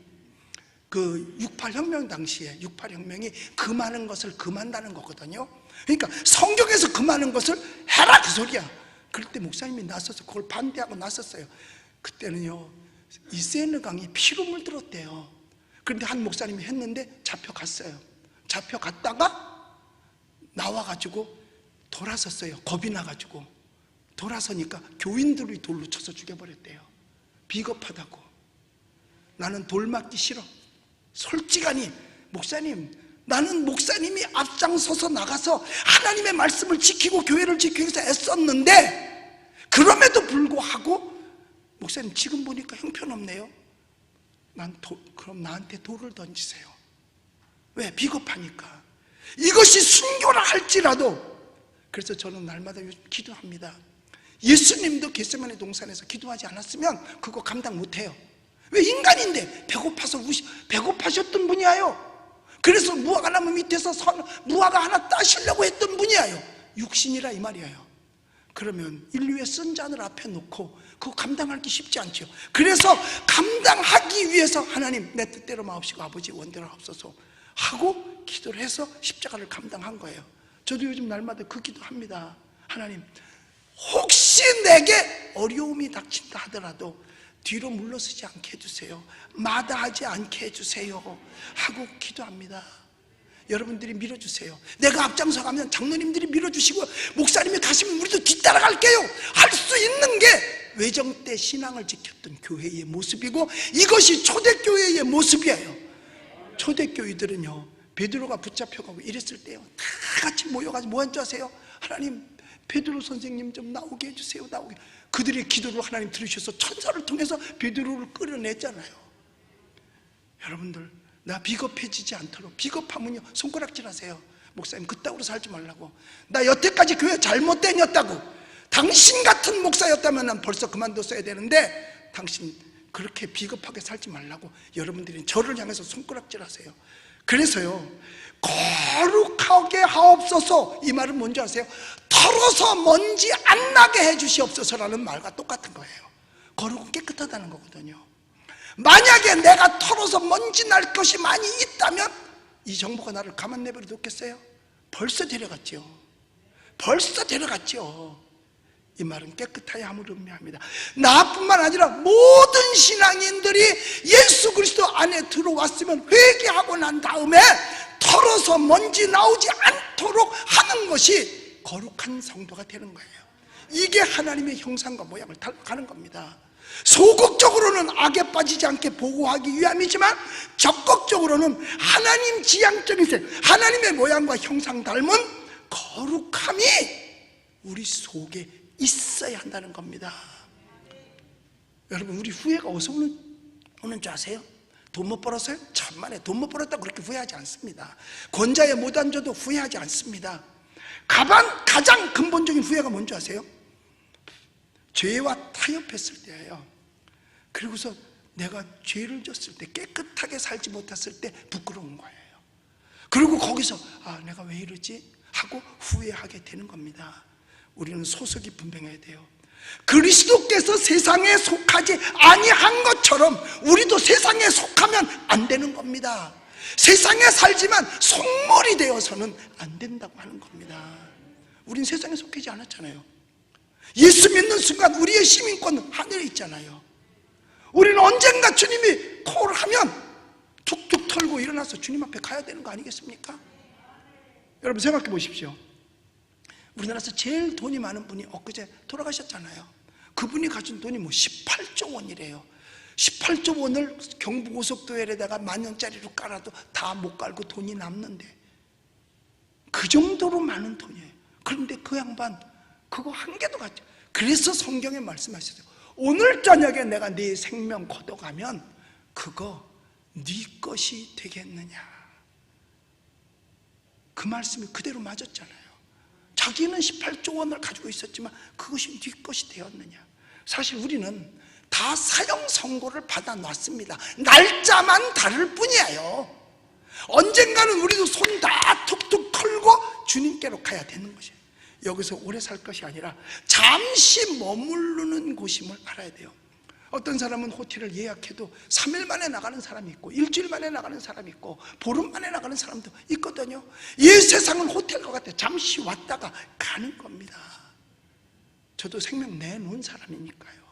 그 68혁명 당시에 68혁명이 금하는 것을 금한다는 거거든요. 그러니까 성경에서 금하는 것을 해라 그 소리야. 그럴 때 목사님이 나서서 그걸 반대하고 나섰어요. 그때는요, 이 세느 강이 피로 물들었대요. 그런데 한 목사님이 했는데 잡혀갔어요. 잡혀갔다가 나와가지고 돌아섰어요. 겁이 나가지고 돌아서니까 교인들이 돌로 쳐서 죽여버렸대요. 비겁하다고. 나는 돌 맞기 싫어. 솔직하니 목사님, 나는 목사님이 앞장서서 나가서 하나님의 말씀을 지키고 교회를 지키기 위해서 애썼는데 그럼에도 불구하고 목사님 지금 보니까 형편없네요. 그럼 나한테 돌을 던지세요. 왜? 비겁하니까. 이것이 순교라 할지라도. 그래서 저는 날마다 요즘 기도합니다. 예수님도 겟세마네 동산에서 기도하지 않았으면 그거 감당 못해요. 왜? 인간인데 배고파셨던 분이에요. 그래서 무화과 나무 밑에서 무화과 하나 따시려고 했던 분이에요. 육신이라 이 말이에요. 그러면 인류의 쓴 잔을 앞에 놓고 그거 감당하기 쉽지 않죠. 그래서 감당하기 위해서 하나님 내 뜻대로 마옵시고 아버지 원대로 하옵소서 하고 기도를 해서 십자가를 감당한 거예요. 저도 요즘 날마다 그 기도합니다. 하나님, 혹시 내게 어려움이 닥친다 하더라도 뒤로 물러서지 않게 해주세요. 마다하지 않게 해주세요 하고 기도합니다. 여러분들이 밀어주세요. 내가 앞장서 가면 장로님들이 밀어주시고 목사님이 가시면 우리도 뒤따라갈게요 할 수 있는 게 외정 때 신앙을 지켰던 교회의 모습이고 이것이 초대교회의 모습이에요. 초대교회들은요, 베드로가 붙잡혀가고 이랬을 때요, 다 같이 모여가지고 뭐 한 줄 아세요? 하나님, 베드로 선생님 좀 나오게 해주세요. 나오게. 그들의 기도를 하나님 들으셔서 천사를 통해서 베드로를 끌어냈잖아요. 여러분들, 나 비겁해지지 않도록. 비겁하면요, 손가락질 하세요. 목사님 그따구로 살지 말라고. 나 여태까지 교회 잘못 다녔다고. 당신 같은 목사였다면 난 벌써 그만뒀어야 되는데 당신 그렇게 비겁하게 살지 말라고. 여러분들이 저를 향해서 손가락질 하세요. 그래서요, 거룩하게 하옵소서, 이 말은 뭔지 아세요? 털어서 먼지 안 나게 해주시옵소서라는 말과 똑같은 거예요. 거룩은 깨끗하다는 거거든요. 만약에 내가 털어서 먼지 날 것이 많이 있다면 이 정부가 나를 가만 내버려 뒀겠어요? 벌써 데려갔죠. 벌써 데려갔죠. 이 말은 깨끗하여 함을 의미합니다. 나뿐만 아니라 모든 신앙인들이 예수 그리스도 안에 들어왔으면 회개하고 난 다음에 털어서 먼지 나오지 않도록 하는 것이 거룩한 성도가 되는 거예요. 이게 하나님의 형상과 모양을 닮아가는 겁니다. 소극적으로는 악에 빠지지 않게 보호하기 위함이지만 적극적으로는 하나님 지향적인 생, 하나님의 모양과 형상 닮은 거룩함이 우리 속에 있어야 한다는 겁니다. 여러분, 우리 후회가 어디서 오는 줄 아세요? 돈 못 벌었어요? 천만에 돈 못 벌었다고 그렇게 후회하지 않습니다. 권자에 못 앉아도 후회하지 않습니다. 가장 근본적인 후회가 뭔지 아세요? 죄와 타협했을 때예요. 그리고서 내가 죄를 졌을 때, 깨끗하게 살지 못했을 때 부끄러운 거예요. 그리고 거기서 내가 왜 이러지? 하고 후회하게 되는 겁니다. 우리는 소속이 분명해야 돼요. 그리스도께서 세상에 속하지 아니한 것처럼 우리도 세상에 속하면 안 되는 겁니다. 세상에 살지만 속물이 되어서는 안 된다고 하는 겁니다. 우린 세상에 속하지 않았잖아요. 예수 믿는 순간 우리의 시민권은 하늘에 있잖아요. 우리는 언젠가 주님이 콜을 하면 툭툭 털고 일어나서 주님 앞에 가야 되는 거 아니겠습니까? 여러분 생각해 보십시오. 우리나라에서 제일 돈이 많은 분이 엊그제 돌아가셨잖아요. 그분이 가진 돈이 18조 원이래요. 18조 원을 경부고속도로에다가 10,000원짜리로 깔아도 다 못 깔고 돈이 남는데, 그 정도로 많은 돈이에요. 그런데 그 양반 그거 한 개도 가져. 그래서 성경에 말씀하셨어요. 오늘 저녁에 내가 네 생명 걷어가면 그거 네 것이 되겠느냐. 그 말씀이 그대로 맞았잖아요. 자기는 18조 원을 가지고 있었지만 그것이 네 것이 되었느냐. 사실 우리는 다 사형 선고를 받아놨습니다. 날짜만 다를 뿐이에요. 언젠가는 우리도 손 다 툭툭 털고 주님께로 가야 되는 것이에요. 여기서 오래 살 것이 아니라 잠시 머무르는 곳임을 알아야 돼요. 어떤 사람은 호텔을 예약해도 3일 만에 나가는 사람이 있고 일주일 만에 나가는 사람이 있고 보름 만에 나가는 사람도 있거든요. 이 세상은 호텔과 같아. 잠시 왔다가 가는 겁니다. 저도 생명 내놓은 사람이니까요.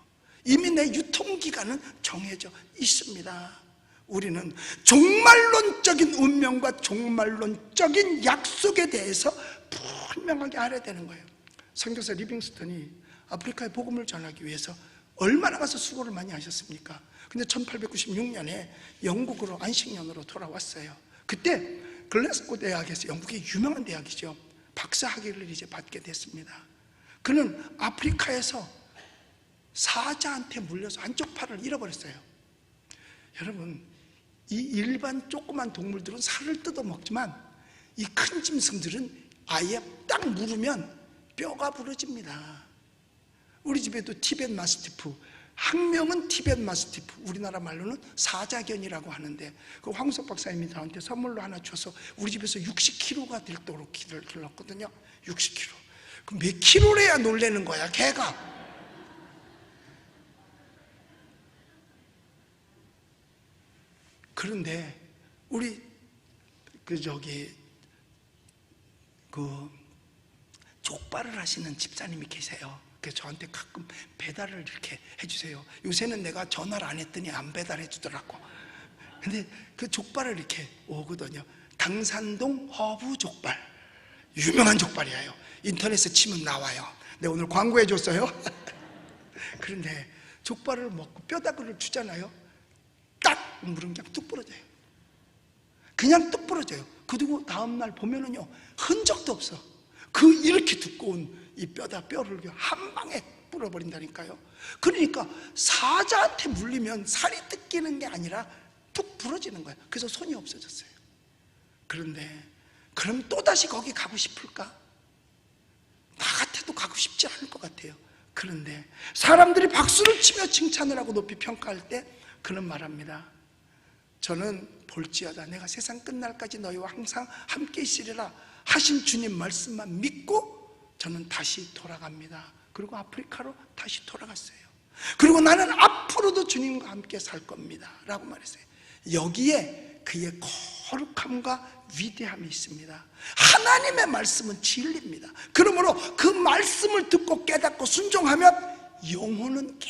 이미 내 유통기간은 정해져 있습니다. 우리는 종말론적인 운명과 종말론적인 약속에 대해서 분명하게 알아야 되는 거예요. 선교사 리빙스턴이 아프리카에 복음을 전하기 위해서 얼마나 가서 수고를 많이 하셨습니까? 근데 1896년에 영국으로 안식년으로 돌아왔어요. 그때 글래스고 대학에서, 영국의 유명한 대학이죠, 박사학위를 이제 받게 됐습니다. 그는 아프리카에서 사자한테 물려서 한쪽 팔을 잃어버렸어요. 여러분, 이 일반 조그만 동물들은 살을 뜯어 먹지만 이 큰 짐승들은 아예 딱 물으면 뼈가 부러집니다. 우리 집에도 티벳 마스티프, 학명은 티벳 마스티프, 우리나라 말로는 사자견이라고 하는데, 그 황석 박사님이 저한테 선물로 하나 줘서 우리 집에서 60kg가 되도록 길렀거든요. 60kg. 그럼 몇 킬로래야 놀래는 거야, 걔가. 그런데 우리 족발을 하시는 집사님이 계세요. 그래서 저한테 가끔 배달을 이렇게 해주세요. 요새는 내가 전화를 안 했더니 안 배달해 주더라고. 근데 그 족발을 이렇게 오거든요. 당산동 허브 족발, 유명한 족발이에요. 인터넷에 치면 나와요. 내가 오늘 광고해 줬어요. 그런데 족발을 먹고 뼈다귀를 주잖아요. 딱 물은 그냥 뚝 부러져요. 그냥 뚝 부러져요. 그리고 다음날 보면은요, 흔적도 없어. 이렇게 두꺼운 이 뼈를 한 방에 불어버린다니까요. 그러니까 사자한테 물리면 살이 뜯기는 게 아니라 뚝 부러지는 거예요. 그래서 손이 없어졌어요. 그런데 그럼 또다시 거기 가고 싶을까? 나 같아도 가고 싶지 않을 것 같아요. 그런데 사람들이 박수를 치며 칭찬을 하고 높이 평가할 때 그는 말합니다. 저는 볼지어다 내가 세상 끝날까지 너희와 항상 함께 있으리라 하신 주님 말씀만 믿고 저는 다시 돌아갑니다. 그리고 아프리카로 다시 돌아갔어요. 그리고 나는 앞으로도 주님과 함께 살 겁니다 라고 말했어요. 여기에 그의 거룩함과 위대함이 있습니다. 하나님의 말씀은 진리입니다. 그러므로 그 말씀을 듣고 깨닫고 순종하면 영혼은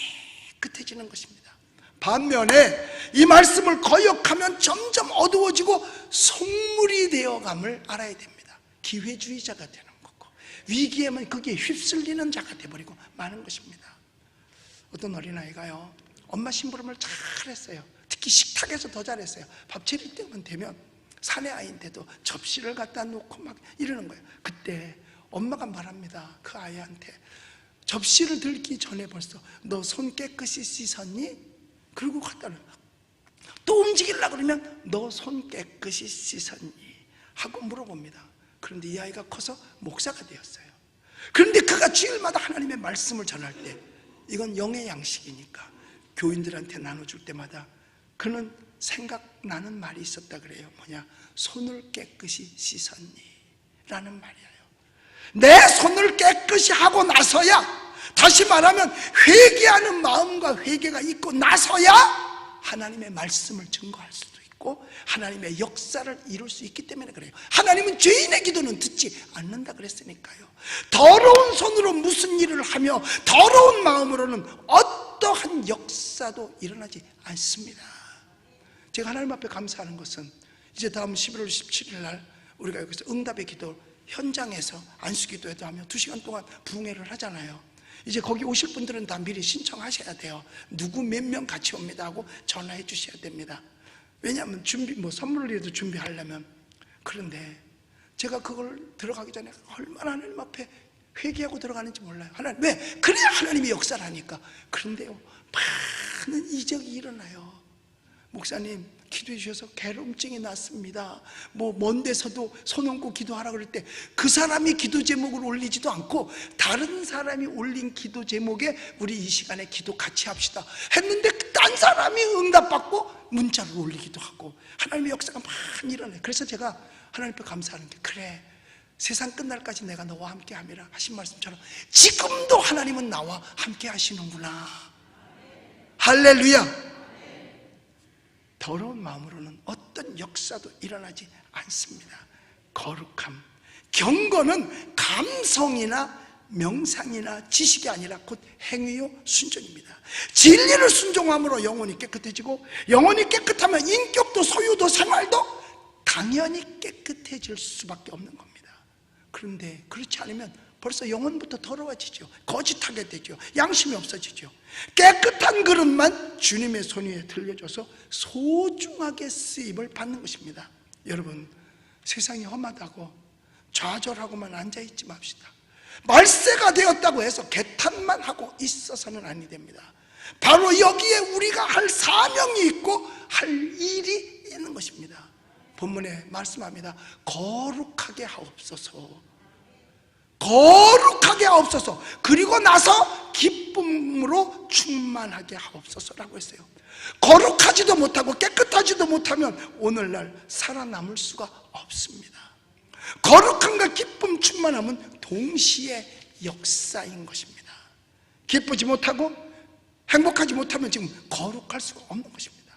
깨끗해지는 것입니다. 반면에 이 말씀을 거역하면 점점 어두워지고 속물이 되어감을 알아야 됩니다. 기회주의자가 되는 거고 위기에만 거기에 휩쓸리는 자가 되어버리고 마는 것입니다. 어떤 어린아이가요, 엄마 심부름을 잘했어요. 특히 식탁에서 더 잘했어요. 밥 차릴 때만 되면 사내 아이인데도 접시를 갖다 놓고 막 이러는 거예요. 그때 엄마가 말합니다. 그 아이한테, 접시를 들기 전에 벌써 너 손 깨끗이 씻었니? 그리고 갖다 놓고 또 움직이려고 그러면 너 손 깨끗이 씻었니? 하고 물어봅니다. 그런데 이 아이가 커서 목사가 되었어요. 그런데 그가 주일마다 하나님의 말씀을 전할 때, 이건 영의 양식이니까 교인들한테 나눠줄 때마다 그는 생각나는 말이 있었다 그래요. 뭐냐? 손을 깨끗이 씻었니? 라는 말이에요. 내 손을 깨끗이 하고 나서야, 다시 말하면 회개하는 마음과 회개가 있고 나서야 하나님의 말씀을 증거할 수도 있고 하나님의 역사를 이룰 수 있기 때문에 그래요. 하나님은 죄인의 기도는 듣지 않는다 그랬으니까요. 더러운 손으로 무슨 일을 하며 더러운 마음으로는 어떠한 역사도 일어나지 않습니다. 제가 하나님 앞에 감사하는 것은 이제 다음 11월 17일 날 우리가 여기서 응답의 기도 현장에서 안수기도회도 하며 2시간 동안 부흥회를 하잖아요. 이제 거기 오실 분들은 다 미리 신청하셔야 돼요. 누구 몇 명 같이 옵니다 하고 전화해 주셔야 됩니다. 왜냐하면 선물이라도 준비하려면. 그런데 제가 그걸 들어가기 전에 얼마나 하나님 앞에 회개하고 들어가는지 몰라요. 하나님, 왜? 그래야 하나님이 역사를 하니까. 그런데요, 많은 이적이 일어나요. 목사님, 기도해 주셔서 괴로움증이 났습니다. 먼 데서도 손 얹고 기도하라 그럴 때 그 사람이 기도 제목을 올리지도 않고 다른 사람이 올린 기도 제목에 우리 이 시간에 기도 같이 합시다 했는데 딴 사람이 응답받고 문자를 올리기도 하고 하나님의 역사가 많이 일어나요. 그래서 제가 하나님 앞에 감사하는 게, 그래, 세상 끝날까지 내가 너와 함께 함이라 하신 말씀처럼 지금도 하나님은 나와 함께 하시는구나. 할렐루야. 더러운 마음으로는 어떤 역사도 일어나지 않습니다. 거룩함, 경건은 감성이나 명상이나 지식이 아니라 곧 행위요 순종입니다. 진리를 순종함으로 영혼이 깨끗해지고, 영혼이 깨끗하면 인격도 소유도 생활도 당연히 깨끗해질 수밖에 없는 겁니다. 그런데 그렇지 않으면 벌써 영혼부터 더러워지죠. 거짓하게 되죠. 양심이 없어지죠. 깨끗한 그릇만 주님의 손 위에 들려줘서 소중하게 쓰임을 받는 것입니다. 여러분, 세상이 험하다고 좌절하고만 앉아있지 맙시다. 말세가 되었다고 해서 개탄만 하고 있어서는 아니 됩니다. 바로 여기에 우리가 할 사명이 있고 할 일이 있는 것입니다. 본문에 말씀합니다. 거룩하게 하옵소서. 거룩하게 하옵소서. 그리고 나서 기쁨으로 충만하게 하옵소서라고 했어요. 거룩하지도 못하고 깨끗하지도 못하면 오늘날 살아남을 수가 없습니다. 거룩함과 기쁨 충만함은 동시에 역사인 것입니다. 기쁘지 못하고 행복하지 못하면 지금 거룩할 수가 없는 것입니다.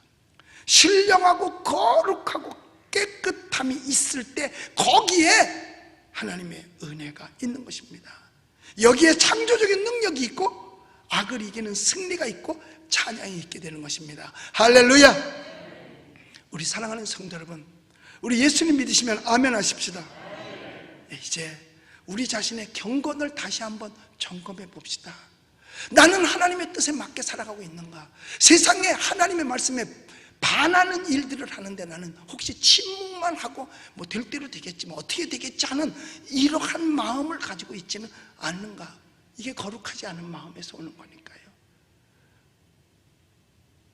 신령하고 거룩하고 깨끗함이 있을 때 거기에 하나님의 은혜가 있는 것입니다. 여기에 창조적인 능력이 있고 악을 이기는 승리가 있고 찬양이 있게 되는 것입니다. 할렐루야. 우리 사랑하는 성도 여러분, 우리 예수님 믿으시면 아멘 하십시다. 이제 우리 자신의 경건을 다시 한번 점검해 봅시다. 나는 하나님의 뜻에 맞게 살아가고 있는가? 세상에 하나님의 말씀에 반하는 일들을 하는데 나는 혹시 침묵만 하고 될 대로 되겠지, 어떻게 되겠지 하는 이러한 마음을 가지고 있지는 않는가? 이게 거룩하지 않은 마음에서 오는 거니까요.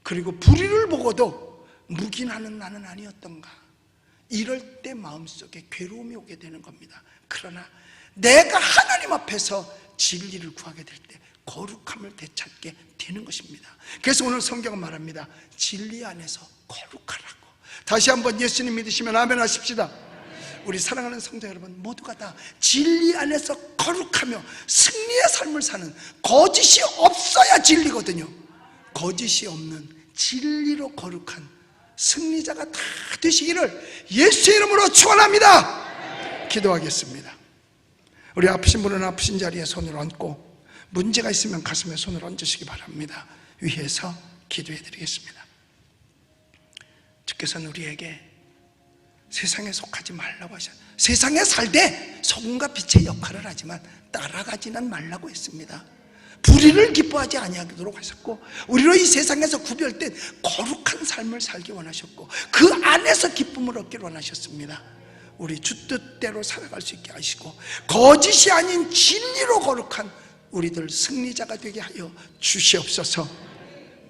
그리고 불의를 보고도 묵인하는 나는 아니었던가? 이럴 때 마음속에 괴로움이 오게 되는 겁니다. 그러나 내가 하나님 앞에서 진리를 구하게 될 때 거룩함을 되찾게 되는 것입니다. 그래서 오늘 성경은 말합니다. 진리 안에서 거룩하라고. 다시 한번 예수님 믿으시면 아멘 하십시다. 우리 사랑하는 성도 여러분, 모두가 다 진리 안에서 거룩하며 승리의 삶을 사는, 거짓이 없어야 진리거든요. 거짓이 없는 진리로 거룩한 승리자가 다 되시기를 예수의 이름으로 축원합니다. 기도하겠습니다. 우리 아프신 분은 아프신 자리에 손을 얹고, 문제가 있으면 가슴에 손을 얹으시기 바랍니다. 위에서 기도해 드리겠습니다. 주께서는 우리에게 세상에 속하지 말라고 하셨어요. 세상에 살되 소금과 빛의 역할을 하지만 따라가지는 말라고 했습니다. 불의를 기뻐하지 아니하도록 하셨고, 우리로 이 세상에서 구별된 거룩한 삶을 살기 원하셨고, 그 안에서 기쁨을 얻기를 원하셨습니다. 우리 주 뜻대로 살아갈 수 있게 하시고, 거짓이 아닌 진리로 거룩한 우리들 승리자가 되게 하여 주시옵소서.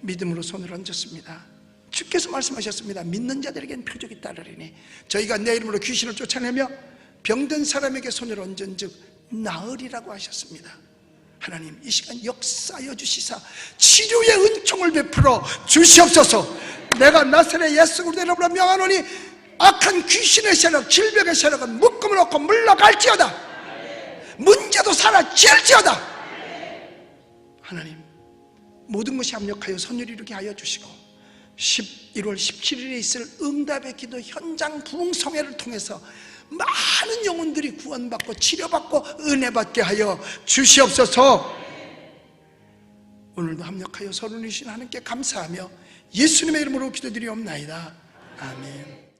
믿음으로 손을 얹었습니다. 주께서 말씀하셨습니다. 믿는 자들에게는 표적이 따르리니 저희가 내 이름으로 귀신을 쫓아내며 병든 사람에게 손을 얹은 즉 나으리라고 하셨습니다. 하나님, 이 시간 역사하여 주시사 치료의 은총을 베풀어 주시옵소서. 내가 나사렛 예수 그리스도의 이름으로 명하노니 악한 귀신의 세력, 질병의 세력은 묶음을 놓고 물러갈지어다. 문제도 사라질지어다. 하나님, 모든 것이 합력하여 선을 이루게 하여 주시고 11월 17일에 있을 응답의 기도 현장 부흥성회를 통해서 많은 영혼들이 구원받고 치료받고 은혜받게 하여 주시옵소서. 오늘도 합력하여 서로 이루신 하나님께 감사하며 예수님의 이름으로 기도드리옵나이다. 아멘.